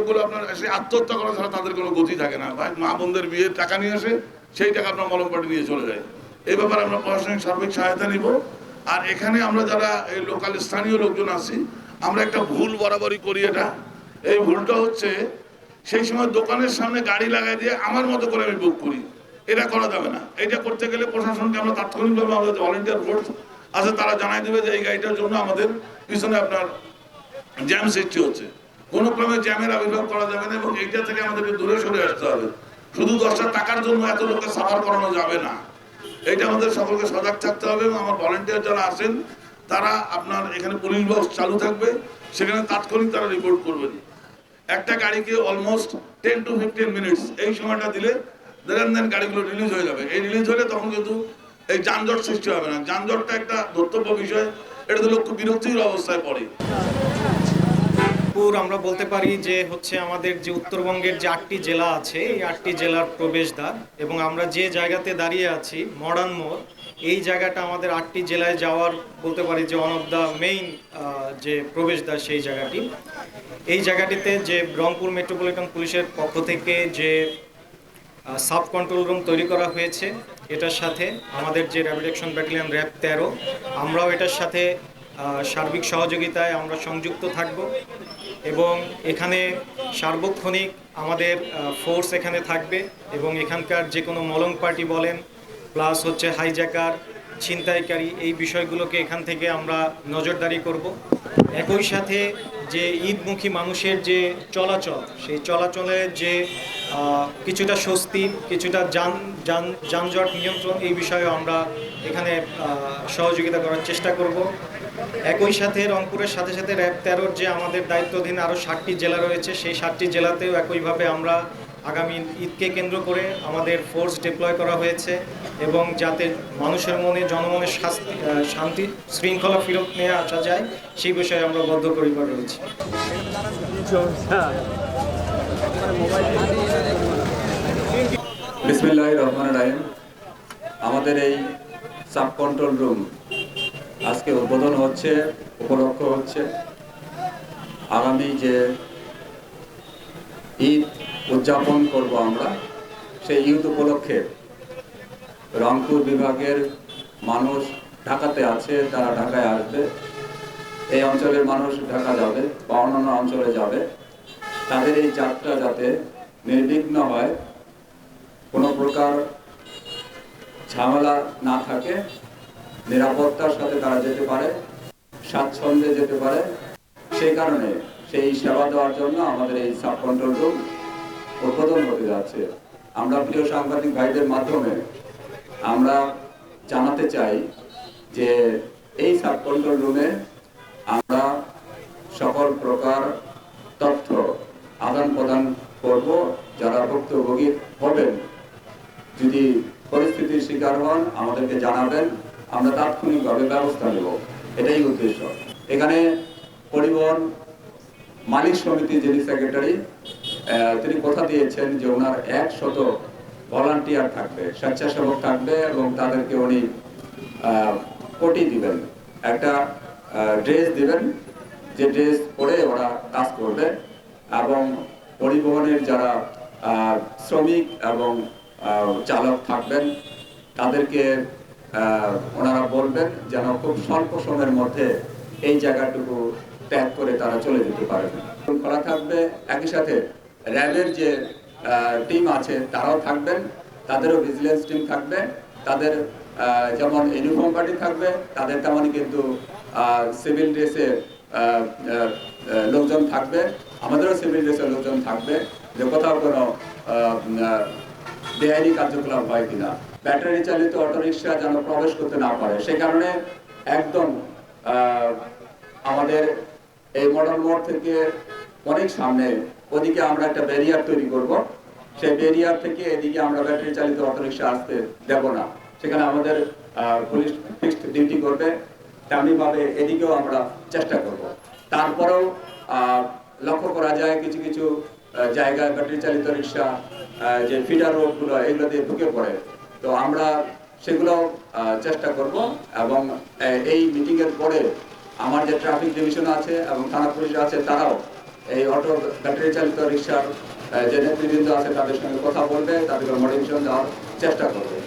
লোকগুলো আপনার এসে আত্মহত্যা করা ছাড়া তাদের কোনো গতি থাকে না। ভাই মা বোনদের বিয়ের টাকা নিয়ে আসে, সেই টাকা আপনার মলম পার্টি নিয়ে চলে যায়। এই ব্যাপারে আমরা প্রশাসনিক সার্বিক সহায়তা নিব। আর এখানে আমরা যারা এই লোকাল স্থানীয় লোকজন আছি, আমরা একটা ভুল বরাবরই করি। এই ভুলটা হচ্ছে সেই সময় দোকানের সামনে গাড়ি লাগাই দিয়ে আমার মতো করে আমি বুক করি। এটা করা যাবে না। এটা করতে গেলে প্রশাসনকে আমরা তাৎক্ষণিকভাবে আমাদের ভলেন্টিয়ার ফোর্স আছে, তারা জানাই দেবে যে এই গাড়িটার জন্য আমাদের পিছনে আপনার জ্যাম সৃষ্টি হচ্ছে। কোনো ক্রমে জ্যামের আবির্ভাব করা যাবে না এবং এইটা থেকে আমাদেরকে দূরে সরে আসতে হবে। শুধু 10টা টাকার জন্য এত লোককে সাফার করানো যাবে না। এইটা আমাদের সকলকে সজাগ থাকতে হবে এবং আমার ভলেন্টিয়ার যারা আছেন তারা আপনার এখানে পুলিশ বক্স চালু থাকবে, সেখানে তাৎক্ষণিক তারা রিপোর্ট করবেন। একটা গাড়িকে অলমোস্ট 10 to 15 মিনিটস এই সময়টা দিলে দেন গাড়িগুলো রিলিজ হয়ে যাবে। এই রিলিজ হলে তখন কিন্তু এই যানজট সৃষ্টি হবে না। যানজটটা একটা ধর্তব্য বিষয়, এটা তো লোক বিরক্তির অবস্থায় পড়ে। আমরা বলতে পারি যে হচ্ছে আমাদের যে উত্তরবঙ্গের যে 8টি জেলা আছে, এই 8টি জেলার প্রবেশদ্বার, এবং আমরা যে জায়গাতে দাঁড়িয়ে আছি মডার্ন মোড়, এই জায়গাটা আমাদের 8টি জেলায় যাওয়ার বলতে পারি যে ওয়ান অফ দ্য মেইন যে প্রবেশদ্বার সেই জায়গাটি। এই জায়গাটিতে যে রংপুর মেট্রোপলিটন পুলিশের পক্ষ থেকে যে সাব কন্ট্রোল রুম তৈরি করা হয়েছে, এটার সাথে আমাদের যে র্যাপিড অ্যাকশন ব্যাটালিয়ন র্যাব 13 আমরাও এটার সাথে সার্বিক সহযোগিতায় আমরা সংযুক্ত থাকব এবং এখানে সার্বক্ষণিক আমাদের ফোর্স এখানে থাকবে এবং এখানকার যে কোনো মলং পার্টি বলেন প্লাস হচ্ছে হাইজ্যাকার, ছিনতাইকারী, এই বিষয়গুলোকে এখান থেকে আমরা নজরদারি করব। একই সাথে যে ঈদমুখী মানুষের যে চলাচল, সেই চলাচলের যে কিছুটা স্বস্তি, কিছুটা যানজট নিয়ন্ত্রণ, এই বিষয়ে আমরা এখানে সহযোগিতা করার চেষ্টা করব। একই সাথে রংপুরের সাথে সাথে র্যাব 13 যে আমাদের দায়িত্বাধীন আরও 7টি জেলা রয়েছে, সেই 7টি জেলাতেও একইভাবে আমরা আগামী ঈদকে কেন্দ্র করে আমাদের ফোর্স ডিপ্লয় করা হয়েছে এবং যাতে মানুষের মনে, জনমনের শান্তি শৃঙ্খলা ফেরত নিয়ে আসা যায়, সেই বিষয়ে আমরা বদ্ধপরিকর রয়েছি। বিসমিল্লাহির রহমানির রহিম। আমাদের এই সাব কন্ট্রোল রুম আজকে উদ্বোধন হচ্ছে, উপলক্ষ হচ্ছে আগামী যে ঈদ উদযাপন করব আমরা, সেই ঈদ উপলক্ষে রংপুর বিভাগের মানুষ ঢাকাতে আছে, তারা ঢাকায় আসবে, এই অঞ্চলের মানুষ ঢাকা যাবে বা অন্যান্য অঞ্চলে যাবে, তাদের এই যাত্রা যাতে নির্বিঘ্ন হয়, কোনো প্রকার ঝামেলা না থাকে, নিরাপত্তার সাথে তারা যেতে পারে, স্বাচ্ছন্দ্যে যেতে পারে, সেই কারণে সেই সেবা দেওয়ার জন্য আমাদের এই সাব কন্ট্রোল রুম উদ্বোধন হতে যাচ্ছে। আমরা প্রিয় সাংবাদিক ভাইদের মাধ্যমে আমরা জানাতে চাই যে এই সাব কন্ট্রোল রুমে আমরা সকল প্রকার তথ্য আদান প্রদান করব। যারা ভুক্তভোগী হবেন, যদি পরিস্থিতির শিকার হন আমাদেরকে জানাবেন, আমরা তাৎক্ষণিকভাবে ব্যবস্থা নেব, এটাই উদ্দেশ্য। এখানে পরিবহন মালিক সমিতি যিনি সেক্রেটারি, তিনি কথা দিয়েছেন যে ওনার 100 ভলান্টিয়ার থাকবে, স্বেচ্ছাসেবক থাকবে এবং তাদেরকে উনি কোটি দিবেন, একটা ড্রেস দিবেন, যে ড্রেস পরে ওরা কাজ করবে। এবং পরিবহনের যারা শ্রমিক এবং চালক থাকবেন তাদেরকে ওনারা বলবেন যেন খুব স্বল্প সময়ের মধ্যে এই জায়গাটুকু ত্যাগ করে তারা চলে যেতে পারবেন। করা থাকবে, একই সাথে র্যাবের যে টিম আছে তারাও থাকবেন, তাদেরও ভিজিলেন্স টিম থাকবে, তাদের যেমন ইউনিফর্ম পার্টি থাকবে, তাদের তেমনই কিন্তু সিভিল ড্রেসে লোকজন থাকবে, আমাদেরও সিভিল ড্রেসের লোকজন থাকবে, যে কোথাও কোনো বেআইনি কার্যকলাপ হয় কিনা, ব্যাটারি চালিত অটোরিকশা যেন প্রবেশ করতে না পারে। সে কারণে একদম আমাদের এই মডার্ন মোড় থেকে অনেক সামনে ওদিকে আমরা একটা ব্যারিয়ার তৈরি করব, সেই ব্যারিয়ার থেকে এদিকে আমরা ব্যাটারি চালিত অটোরিকশা আসতে দেব না। সেখানে আমাদের পুলিশ ফিক্সড ডিউটি করবে, তেমনিভাবে এদিকেও আমরা চেষ্টা করব। তারপরেও লক্ষ্য করা যায় কিছু কিছু জায়গায় ব্যাটারি চালিত রিক্সা যে ফিডার রোডগুলো এগুলো দিয়ে ঢুকে পড়ে, তো আমরা সেগুলো চেষ্টা করব। এবং এই মিটিংয়ের পরে আমার যে ট্রাফিক ডিভিশন আছে এবং থানা পুলিশ আছে তারাও এই অটো ব্যাটারি চালিত রিক্সার যে নেতৃবৃন্দ আছে তাদের সঙ্গে কথা বলবে, তাদেরকে মোটিভেশন দেওয়ার চেষ্টা করবে।